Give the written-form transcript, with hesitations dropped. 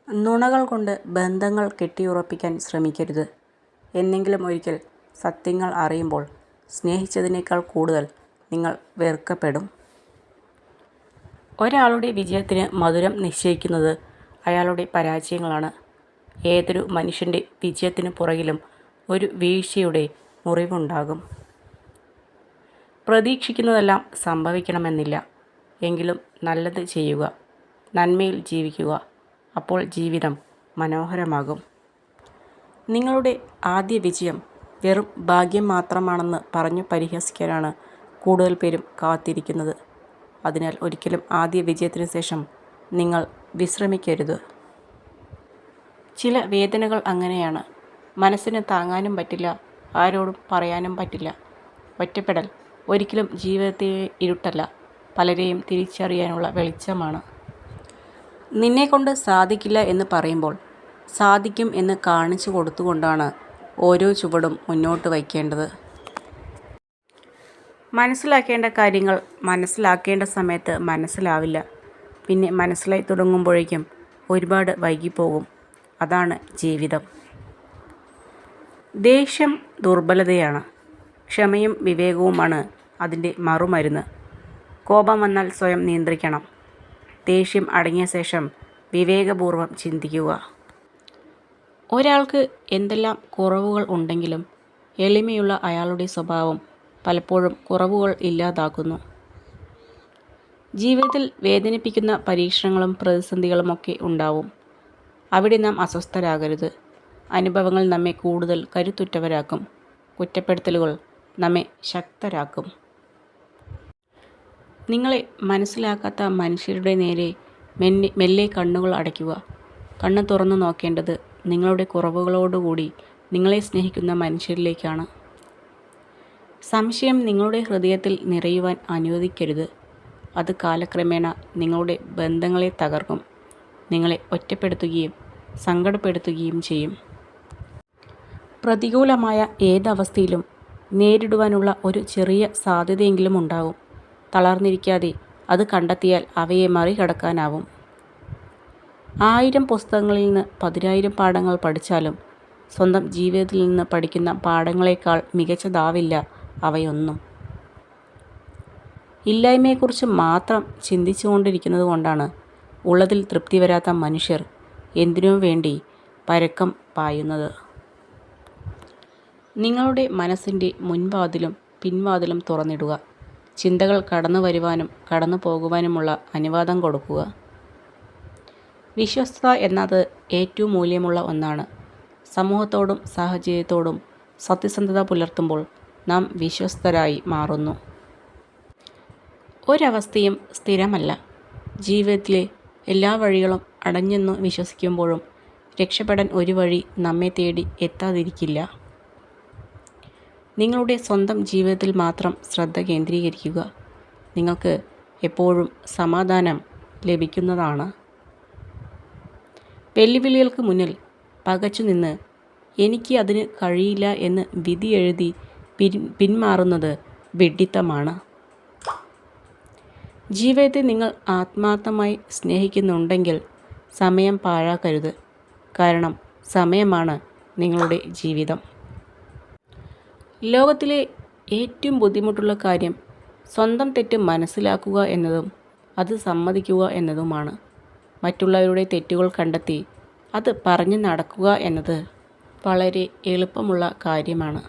നുണകൾ കൊണ്ട് ബന്ധങ്ങൾ കെട്ടിയുറപ്പിക്കാൻ ശ്രമിക്കരുത്. എന്നെങ്കിലും ഒരിക്കൽ സത്യങ്ങൾ അറിയുമ്പോൾ സ്നേഹിച്ചതിനേക്കാൾ കൂടുതൽ നിങ്ങൾ വെറുക്കപ്പെടും. ഒരാളുടെ വിജയത്തിന് മധുരം നിശ്ചയിക്കുന്നത് അയാളുടെ പരാജയങ്ങളാണ്. ഏതൊരു മനുഷ്യൻ്റെ വിജയത്തിനു പുറകിലും ഒരു വീഴ്ചയുടെ മുറിവുണ്ടാകും. പ്രതീക്ഷിക്കുന്നതെല്ലാം സംഭവിക്കണമെന്നില്ല. എങ്കിലും നല്ലത് ചെയ്യുക, നന്മയിൽ ജീവിക്കുക. അപ്പോൾ ജീവിതം മനോഹരമാകും. നിങ്ങളുടെ ആദ്യ വിജയം വെറും ഭാഗ്യം മാത്രമാണെന്ന് പറഞ്ഞു പരിഹസിക്കാനാണ് കൂടുതൽ പേരും കാത്തിരിക്കുന്നത്. അതിനാൽ ഒരിക്കലും ആദ്യ വിജയത്തിന് ശേഷം നിങ്ങൾ വിശ്രമിക്കരുത്. ചില വേദനകൾ അങ്ങനെയാണ്. മനസ്സിന് താങ്ങാനും പറ്റില്ല, ആരോടും പറയാനും പറ്റില്ല. ഒറ്റപ്പെടൽ ഒരിക്കലും ജീവിതത്തിലെ ഇരുട്ടല്ല, പലരെയും തിരിച്ചറിയാനുള്ള വെളിച്ചമാണ്. നിന്നെക്കൊണ്ട് സാധിക്കില്ല എന്ന് പറയുമ്പോൾ സാധിക്കും എന്ന് കാണിച്ചു കൊടുത്തുകൊണ്ടാണ് ഓരോ ചുവടും മുന്നോട്ട് വയ്ക്കേണ്ടത്. മനസ്സിലാക്കേണ്ട കാര്യങ്ങൾ മനസ്സിലാക്കേണ്ട സമയത്ത് മനസ്സിലാവില്ല. പിന്നെ മനസ്സിലായി തുടങ്ങുമ്പോഴേക്കും ഒരുപാട് വൈകിപ്പോകും. അതാണ് ജീവിതം. ദേഷ്യം ദുർബലതയാണ്. ക്ഷമയും വിവേകവുമാണ് അതിൻ്റെ മറുമരുന്ന്. കോപം വന്നാൽ സ്വയം നിയന്ത്രിക്കണം. ദേഷ്യം അടങ്ങിയ ശേഷം വിവേകപൂർവ്വം ചിന്തിക്കുക. ഒരാൾക്ക് എന്തെല്ലാം കുറവുകൾ ഉണ്ടെങ്കിലും എളിമയുള്ള അയാളുടെ സ്വഭാവം പലപ്പോഴും കുറവുകൾ ഇല്ലാതാക്കുന്നു. ജീവിതത്തിൽ വേദനിപ്പിക്കുന്ന പരീക്ഷണങ്ങളും പ്രതിസന്ധികളുമൊക്കെ ഉണ്ടാവും. അവിടെ നാം അസ്വസ്ഥരാകരുത്. അനുഭവങ്ങൾ നമ്മെ കൂടുതൽ കരുത്തുറ്റവരാക്കും. കുറ്റപ്പെടുത്തലുകൾ നമ്മെ ശക്തരാക്കും. നിങ്ങളെ മനസ്സിലാക്കാത്ത മനുഷ്യരുടെ നേരെ മെല്ലെ കണ്ണുകൾ അടയ്ക്കുക. കണ്ണ് തുറന്നു നോക്കേണ്ടത് നിങ്ങളുടെ കുറവുകളോടുകൂടി നിങ്ങളെ സ്നേഹിക്കുന്ന മനുഷ്യരിലേക്കാണ്. സംശയം നിങ്ങളുടെ ഹൃദയത്തിൽ നിറയുവാൻ അനുവദിക്കരുത്. അത് കാലക്രമേണ നിങ്ങളുടെ ബന്ധങ്ങളെ തകർക്കും, നിങ്ങളെ ഒറ്റപ്പെടുത്തുകയും സങ്കടപ്പെടുത്തുകയും ചെയ്യും. പ്രതികൂലമായ ഏതവസ്ഥയിലും നേരിടുവാനുള്ള ഒരു ചെറിയ സാധ്യതയെങ്കിലും ഉണ്ടാവും. തളർന്നിരിക്കാതെ അത് കണ്ടെത്തിയാൽ അവയെ മറികടക്കാനാവും. 1000 പുസ്തകങ്ങളിൽ നിന്ന് 10,000 പാഠങ്ങൾ പഠിച്ചാലും സ്വന്തം ജീവിതത്തിൽ നിന്ന് പഠിക്കുന്ന പാഠങ്ങളെക്കാൾ മികച്ചതാവില്ല അവയൊന്നും. ഇല്ലായ്മയെക്കുറിച്ച് മാത്രം ചിന്തിച്ചുകൊണ്ടിരിക്കുന്നത് കൊണ്ടാണ് ഉള്ളതിൽ തൃപ്തി വരാത്ത മനുഷ്യർ എന്തിനു വേണ്ടി പരക്കം പായുന്നത്. നിങ്ങളുടെ മനസ്സിൻ്റെ മുൻവാതിലും പിൻവാതിലും തുറന്നിടുക. ചിന്തകൾ കടന്നു വരുവാനും കടന്നു പോകുവാനുമുള്ള അനുവാദം കൊടുക്കുക. വിശ്വസ്തത എന്നത് ഏറ്റവും മൂല്യമുള്ള ഒന്നാണ്. സമൂഹത്തോടും സാഹചര്യത്തോടും സത്യസന്ധത പുലർത്തുമ്പോൾ നാം വിശ്വസ്തരായി മാറുന്നു. ഒരവസ്ഥയും സ്ഥിരമല്ല. ജീവിതത്തിലെ എല്ലാ വഴികളും അടഞ്ഞെന്നു വിശ്വസിക്കുമ്പോഴും രക്ഷപ്പെടാൻ ഒരു വഴി നമ്മെ തേടി എത്താതിരിക്കില്ല. നിങ്ങളുടെ സ്വന്തം ജീവിതത്തിൽ മാത്രം ശ്രദ്ധ കേന്ദ്രീകരിക്കുക. നിങ്ങൾക്ക് എപ്പോഴും സമാധാനം ലഭിക്കുന്നതാണ്. വെല്ലുവിളികൾക്ക് മുന്നിൽ പകച്ചു നിന്ന് എനിക്ക് അതിന് കഴിയില്ല എന്ന് വിധി എഴുതി പിന്മാറുന്നത് വിഡ്ഢിത്തമാണ്. ജീവിതത്തെ നിങ്ങൾ ആത്മാർത്ഥമായി സ്നേഹിക്കുന്നുണ്ടെങ്കിൽ സമയം പാഴാക്കരുത്. കാരണം സമയമാണ് നിങ്ങളുടെ ജീവിതം. ലോകത്തിലെ ഏറ്റവും ബുദ്ധിമുട്ടുള്ള കാര്യം സ്വന്തം തെറ്റ് മനസ്സിലാക്കുക എന്നതും അത് സമ്മതിക്കുക എന്നതുമാണ്. മറ്റുള്ളവരുടെ തെറ്റുകൾ കണ്ടെത്തി അത് പറഞ്ഞു നടക്കുക എന്നത് വളരെ എളുപ്പമുള്ള കാര്യമാണ്.